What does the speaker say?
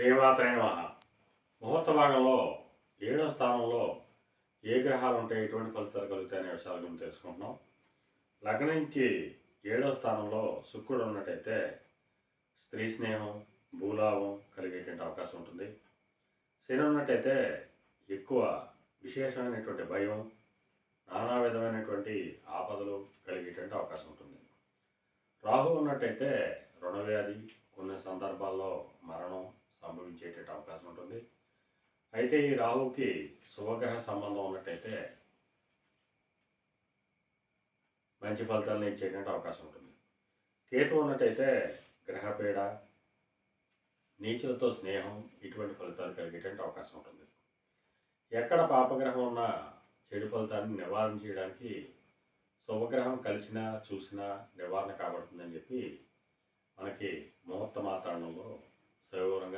శ్రీమాత్రే నమః. ముహూర్త భాగంలో 7వ స్థానంలో ఏ గ్రహాలు ఉంటాయి, ఎటువంటి ఫలితాలు కలుగుతాయనే విషయాల గురించి తెలుసుకుంటున్నాం. లగ్నం నుంచి 7వ స్థానంలో శుక్రుడు ఉన్నట్టయితే స్త్రీ స్నేహం, భూలాభం కలిగేటువంటి అవకాశం ఉంటుంది. శని ఉన్నట్టయితే ఎక్కువ విశేషమైనటువంటి భయం, నానా విధమైనటువంటి ఆపదలు కలిగేటువంటి అవకాశం ఉంటుంది. రాహు ఉన్నట్టయితే రుణవ్యాధి, కొన్ని సందర్భాల్లో మరణం సంభవించేటువంటి అవకాశం ఉంటుంది. అయితే ఈ రాహుకి శుభగ్రహ సంబంధం ఉన్నట్టయితే మంచి ఫలితాలను ఇచ్చేటువంటి అవకాశం ఉంటుంది. కేతు ఉన్నట్టయితే గ్రహపీడ, నీచులతో స్నేహం, ఇటువంటి ఫలితాలు కలిగేటువంటి అవకాశం ఉంటుంది. ఎక్కడ పాపగ్రహం ఉన్నా చెడు ఫలితాన్ని నివారణ చేయడానికి శుభగ్రహం కలిసినా చూసినా నివారణ కాబడుతుందని చెప్పి మనకి ముహూర్త మాతాండంలో సవివరంగా